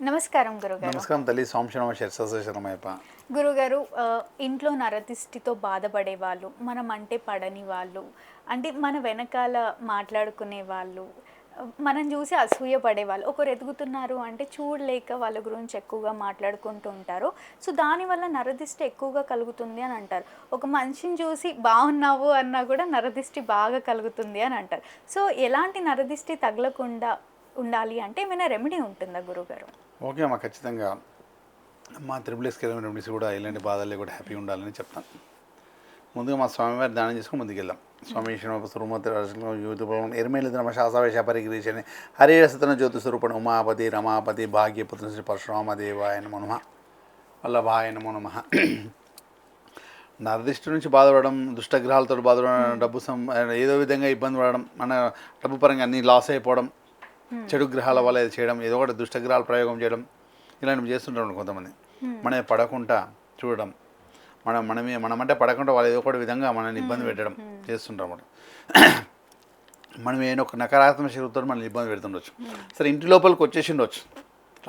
నమస్కారం గురుగారు. నమస్కారం తల్లి. సోమశనమ శరణమయ్యప్ప. గురుగారు, ఇంట్లో నరదిష్టితో బాధపడే వాళ్ళు, మనం అంటే పడని వాళ్ళు, అంటే మన వెనకాల మాట్లాడుకునే వాళ్ళు, మనం చూసి అసూయ పడేవాళ్ళు, ఒకరు ఎదుగుతున్నారు అంటే చూడలేక వాళ్ళ గురించి ఎక్కువగా మాట్లాడుకుంటూ ఉంటారు. సో దానివల్ల నరదిష్టి ఎక్కువగా కలుగుతుంది అని అంటారు. ఒక మనిషిని చూసి బాగున్నావు అన్నా కూడా నరదిష్టి బాగా కలుగుతుంది అని అంటారు. సో ఎలాంటి నరదిష్టి తగలకుండా ఉండాలి అంటే ఏమైనా రెమెడీ ఉంటుందా గురుగారు? ఓకే అమ్మా, ఖచ్చితంగా మా త్రిబుల్ఎస్కి రెమెడీస్ కూడా ఇలాంటి బాధల్లో కూడా హ్యాపీగా ఉండాలని చెప్తాను. ముందుగా మా స్వామివారి దానం చేసుకుని ముందుకెళ్దాం. స్వామి సురుమతి ఎరిమేలిద్ర శాసావేశ పరిగ్రీషని హరిరసతన జ్యోతి స్వరూపణ ఉమాపతి రమాపతి భాగ్యపుత్ర శ్రీ పరశురామదేవాయ నమో నమః వల్లభాయ నమో నమః. నరదిష్టి నుంచి బాధపడడం, దుష్టగ్రహాలతో బాధపడడం, డబ్బు ఏదో విధంగా ఇబ్బంది పడడం, మన డబ్బు పరంగా అన్నీ లాస్ అయిపోవడం, చెడు గ్రహాల వల్ల ఏదో చేయడం, ఏదో ఒకటి దుష్టగ్రహాల ప్రయోగం చేయడం, ఇలాంటివి చేస్తుంటారు కొంతమంది. మనమే పడకుండా చూడడం, మనమంటే పడకుండా వాళ్ళు ఏదో ఒకటి విధంగా మనల్ని ఇబ్బంది పెట్టడం చేస్తుంటాం అన్నమాట. మనం ఏదో ఒక నకారాత్మక శక్తితో మనల్ని ఇబ్బంది పెడుతుండొచ్చు. సరే, ఇంటి లోపలికి వచ్చేసి ఉండొచ్చు.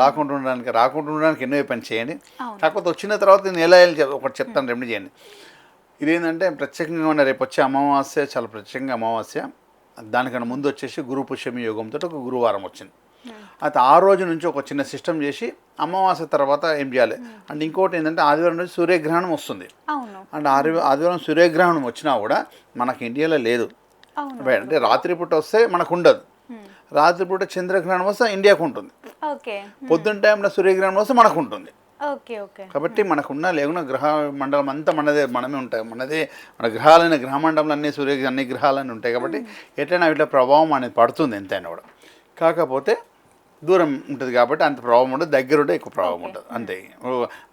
రాకుండా ఉండడానికి ఎన్నో పని చేయండి. కాకపోతే వచ్చిన తర్వాత నేను ఎలా ఒకటి చెప్తాను, రెమెడీ చేయండి. ఇదేంటంటే ప్రత్యేకంగా ఉన్న రేపు వచ్చే అమావాస్య చాలా ప్రత్యేకంగా అమావాస్య. దానికన్నా ముందు వచ్చేసి గురు పుష్యమి యోగంతో ఒక గురువారం వచ్చింది. అయితే ఆ రోజు నుంచి ఒక చిన్న సిస్టమ్ చేసి అమావాస్య తర్వాత ఏం చేయాలి అంటే, ఇంకోటి ఏంటంటే ఆదివారం రోజు సూర్యగ్రహణం వస్తుంది. అంటే ఆదివారం సూర్యగ్రహణం వచ్చినా కూడా మనకి ఇండియాలో లేదు. అంటే రాత్రిపూట వస్తే మనకు ఉండదు, రాత్రిపూట చంద్రగ్రహణం వస్తే ఇండియాకు ఉంటుంది, పొద్దున్న టైంలో సూర్యగ్రహణం వస్తే మనకు ఉంటుంది. కాబట్టి మనకున్న లేకున్న గ్రహ మండలం అంతా మనమే ఉంటాయి. మన గ్రహాలైన గ్రహమండలం అన్ని గ్రహాలన్నీ ఉంటాయి. కాబట్టి ఎట్లయినా వీటిలో ప్రభావం అనేది పడుతుంది ఎంతైనా కూడా. కాకపోతే దూరం ఉంటుంది కాబట్టి అంత ప్రభావం ఉండదు, దగ్గర ఉంటే ఎక్కువ ప్రభావం ఉంటుంది అంతే.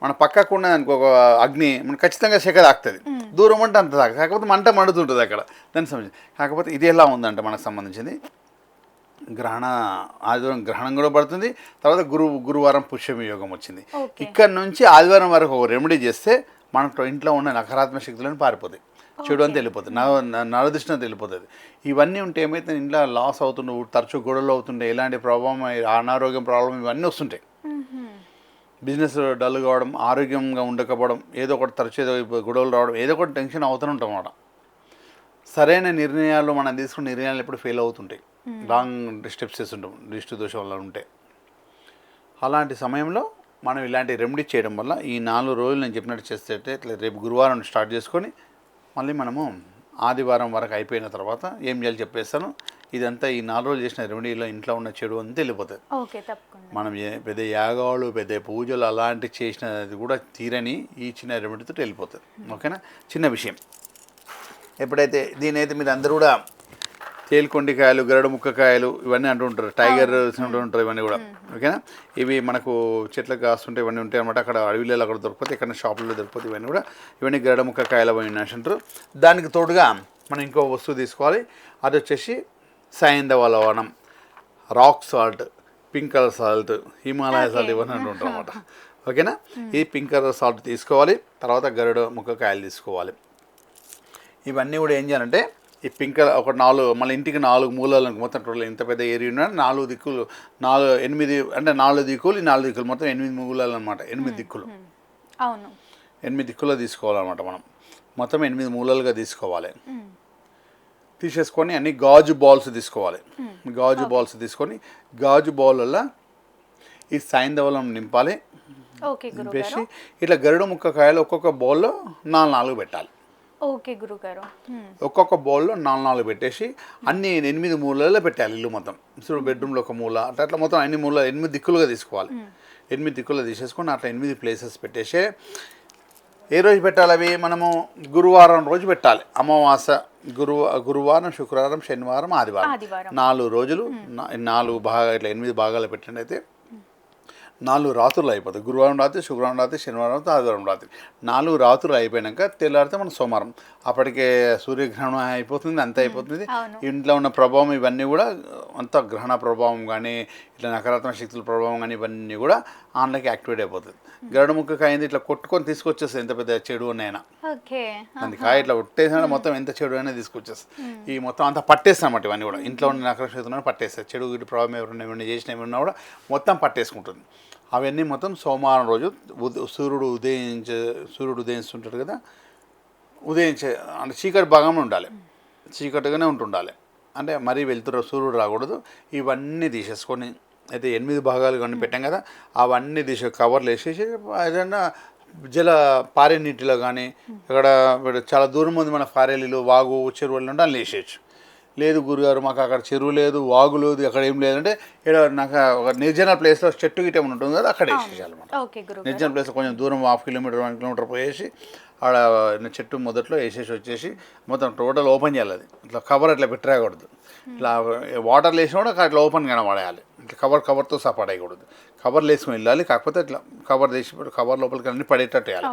మన పక్కకు ఉన్నది అనుకో ఒక అగ్ని, మనకు ఖచ్చితంగా శక తాకుతుంది. దూరం ఉంటే అంత తాకు, కాకపోతే మంట మండుతుంటుంది అక్కడ, దానికి సంబంధించి. కాకపోతే ఇది ఎలా ఉందంటే మనకు సంబంధించింది ఆదివారం గ్రహణం కూడా పడుతుంది. తర్వాత గురువారం పుష్యమి యోగం వచ్చింది. ఇక్కడ నుంచి ఆదివారం వరకు ఒక రెమెడీ చేస్తే మన ఇంట్లో ఉన్న నకారాత్మక శక్తులను పారిపోతాయి, చెడు అంతా వెళ్ళిపోతుంది, నరదృష్టి అంతా వెళ్ళిపోతుంది. ఇవన్నీ ఉంటే ఏమైతే ఇంట్లో లాస్ అవుతుండే, తరచూ గొడవలు అవుతుండే, ఇలాంటి ప్రభావం, అనారోగ్యం ప్రాబ్లం ఇవన్నీ వస్తుంటాయి. బిజినెస్ డల్ కావడం, ఆరోగ్యంగా ఉండకపోవడం, ఏదో ఒకటి తరచూ ఏదో గొడవలు రావడం, ఏదో ఒకటి టెన్షన్ అవుతూనే ఉంటాం అన్నమాట. సరైన నిర్ణయాలు మనం తీసుకున్న నిర్ణయాలు ఎప్పుడు ఫెయిల్ అవుతుంటాయి, రాంగ్ స్టెప్స్ చేస్తుంటాం దిష్టి దోషం వల్ల ఉంటే. అలాంటి సమయంలో మనం ఇలాంటి రెమెడీ చేయడం వల్ల ఈ 4 రోజులు నేను చెప్పినట్టు చేస్తే, ఇట్లా రేపు గురువారం స్టార్ట్ చేసుకొని మళ్ళీ మనము ఆదివారం వరకు అయిపోయిన తర్వాత ఏం చేయాలి చెప్పేస్తాను. ఇదంతా ఈ 4 రోజులు చేసిన రెమెడీలో ఇంట్లో ఉన్న చెడు అంతా వెళ్ళిపోతుంది. మనం పెద్ద యాగాలు, పెద్ద పూజలు అలాంటివి చేసినది కూడా తీరని ఈ చిన్న రెమెడీతో వెళ్ళిపోతుంది. ఓకేనా? చిన్న విషయం. ఎప్పుడైతే దీనైతే మీరు అందరూ కూడా తేలికొండికాయలు, గరడు ముక్కకాయలు ఇవన్నీ అంటుంటారు, టైగర్ అంటుంటారు, ఇవన్నీ కూడా ఓకేనా. ఇవి మనకు చెట్లకు కాస్తుంటే ఇవన్నీ ఉంటాయి అనమాట. అక్కడ అడవిలో అక్కడ దొరికిపోతే, ఇక్కడ షాపుల్లో దొరికిపోతే ఇవన్నీ గరడు ముక్కకాయలు అవి అంటారు. దానికి తోడుగా మనం ఇంకో వస్తువు తీసుకోవాలి. అది వచ్చేసి సైంధవ లవణం, rock salt, pink colour salt, Himalaya salt ఇవన్నీ అంటుంటారు అనమాట. ఓకేనా. ఈ పింక్ కలర్ సాల్ట్ తీసుకోవాలి. తర్వాత గరడు ముక్కకాయలు తీసుకోవాలి. ఇవన్నీ కూడా ఏం చేయాలంటే, ఈ పింక్ ఒక 4 మళ్ళీ ఇంటికి 4 మూలలు మొత్తం టోటల్ ఇంత పెద్ద ఏరియా ఉన్న 4 దిక్కులు, 8 అంటే 4 దిక్కులు, ఈ 4 దిక్కులు మొత్తం 8 మూలలు అనమాట. 8 దిక్కులు, 8 దిక్కులు తీసుకోవాలన్నమాట. మనం మొత్తం 8 మూలలుగా తీసుకోవాలి. తీసేసుకొని అన్ని గాజు బాల్స్ తీసుకోవాలి. గాజు బాల్స్ తీసుకొని గాజు బాల్లో ఈ సైంధవలం నింపాలి. నింపేసి ఇట్లా గరుడు ముక్కకాయలు ఒక్కొక్క బౌల్లో 4 పెట్టాలి. ఒక్కొక్క బౌల్లో 4 పెట్టేసి అన్ని 8 మూలలో పెట్టాలి. ఇల్లు మొత్తం ఇప్పుడు బెడ్రూమ్లో ఒక మూల, అట్లా మొత్తం అన్ని మూల 8 దిక్కులుగా తీసుకోవాలి. 8 దిక్కులు తీసేసుకొని అట్లా 8 ప్లేసెస్ పెట్టేసి ఏ రోజు పెట్టాలి అవి మనము గురువారం రోజు పెట్టాలి. అమావాస్య గురువారం, శుక్రవారం, శనివారం, ఆదివారం 4 రోజులు 4 భాగాలు ఇట్లా 8 భాగాలు పెట్టండి. అయితే 4 రాత్రులు అయిపోతాయి. గురువారం రాత్రి, శుక్రవారం రాత్రి, శనివారం రాత్రి, ఆదివారం రాత్రి 4 రాత్రులు అయిపోయాక తెల్లారితే మనం సోమవారం. అప్పటికే సూర్యగ్రహణం అయిపోతుంది, అంత అయిపోతుంది. ఇంట్లో ఉన్న ప్రభావం ఇవన్నీ కూడా అంత గ్రహణ ప్రభావం కానీ, ఇట్లా నకారాత్మక శక్తుల ప్రభావం కానీ ఇవన్నీ కూడా ఆన్లైన్కి యాక్టివేట్ అయిపోతుంది. గరుడ ముక్కకాయ అయింది ఇట్లా కొట్టుకొని తీసుకొచ్చేస్తుంది, ఎంత పెద్ద చెడు ఉన్నాయినా. దాని కాయ ఇట్లా ఉట్టేసినా మొత్తం ఎంత చెడు అయినా తీసుకొచ్చేస్తుంది. ఈ మొత్తం అంతా పట్టేస్తాం అన్నమాట. ఇవన్నీ కూడా ఇంట్లో ఉన్న నకారాత్మక శక్తులను పట్టేస్తాయి. చెడు ప్రభావం ఎవరైనా చేసినా ఏమన్నా కూడా మొత్తం పట్టేసుకుంటుంది. అవన్నీ మొత్తం సోమవారం రోజు సూర్యుడు ఉదయిస్తుంటాడు కదా, ఉదయించే అంటే చీకటి భాగంలో ఉండాలి, చీకటిగానే ఉంటుండాలి, అంటే మరీ వెళ్తురు సూర్యుడు రాకూడదు. ఇవన్నీ తీసేసుకొని అయితే 8 భాగాలు కానీ పెట్టాం కదా, అవన్నీ తీసే కవర్లు వేసేసి ఏదైనా పారే నీటిలో కానీ ఇక్కడ చాలా దూరం ఉంది మన పారేలీలు వాగు చెరువులు ఉంటే అన్నీ వేసేయచ్చు. లేదు గురుగారు మాకు అక్కడ చెరువు లేదు, వాగు లేదు, అక్కడ ఏం లేదంటే ఇక్కడ నాకు ఒక నిర్జన ప్లేస్లో చెట్టు గిట్ట ఏమైనా ఉంటుంది కదా అక్కడ వేసేయాలన్నమాట. నిర్జన ప్లేస్లో కొంచెం దూరం 1/2 కిలోమీటర్ 1 కిలోమీటర్ పోయేసి ఆడ చెట్టు మొదట్లో వేసేసి వచ్చేసి మొత్తం టోటల్ ఓపెన్ చేయాలి. అది ఇట్లా కవర్ అట్లా పెట్టరాకూడదు, ఇట్లా వాటర్లు వేసినా కూడా అట్లా ఓపెన్ కనబడేయాలి, ఇట్లా కవర్తో సహా పడేయకూడదు. కవర్లు వేసుకొని వెళ్ళాలి, కాకపోతే ఇట్లా కవర్ తీసి కవర్ లోపలికి అన్ని పడేటట్టు వేయాలి.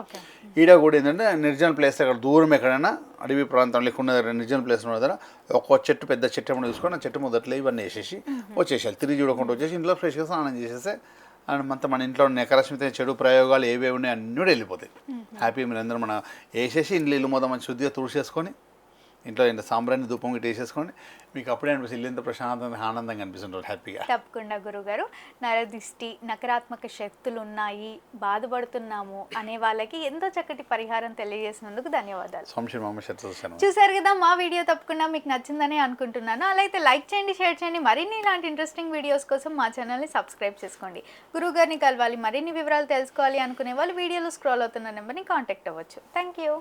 ఈడ కూడా ఏంటంటే నిర్జన ప్లేస్ అక్కడ దూరం ఎక్కడైనా అడవి ప్రాంతం లేకుండా నిర్జన ప్లేస్ ఉన్న దగ్గర ఒక్కో చెట్టు పెద్ద చెట్టు ఏమైనా చూసుకొని ఆ చెట్టు మొదట్లో ఇవన్నీ వేసేసి వచ్చేసేయాలి. తిరిగి చూడకుండా వచ్చేసి ఇంట్లో ఫ్రెష్గా స్నానం చేసేస్తే అండ్ మొత్తం మన ఇంట్లో నకారాత్మక చెడు ప్రయోగాలు ఏవేవి ఉన్నాయి అన్నీ కూడా వెళ్ళిపోతాయి. హ్యాపీ మీరు అందరూ మనం వేసేసి ఇంట్లో ఇల్లు మొత్తం మంచి శుద్ధిగా తుడిచేసుకొని ఇంట్లో ఇంత సాంబ్రాన్ని ధూపం గిట్ట వేసేసుకోండి, మీకు అప్పుడే అనిపిస్తుంది ఇల్లు ఎంత ప్రశాంతంగా ఆనందంగా అనిపిస్తుంటారు హ్యాపీగా. తప్పకుండా గురుగారు. నరదిష్టి, నకారాత్మక శక్తులు ఉన్నాయి, బాధపడుతున్నాము అనే వాళ్ళకి ఎంతో చక్కటి పరిహారం తెలియజేసినందుకు ధన్యవాదాలు. చూసారు కదా మా వీడియో, తప్పకుండా మీకు నచ్చిందని అనుకుంటున్నాను. అలా అయితే లైక్ చేయండి, షేర్ చేయండి. మరిన్ని ఇలాంటి ఇంట్రెస్టింగ్ వీడియోస్ కోసం మా ఛానల్ని సబ్స్క్రైబ్ చేసుకోండి. గురుగారిని కలవాలి, మరిన్ని వివరాలు తెలుసుకోవాలి అనుకునే వాళ్ళు వీడియోలో స్క్రోల్ అవుతున్న నెంబర్ని కాంటాక్ట్ అవ్వచ్చు. Thank you.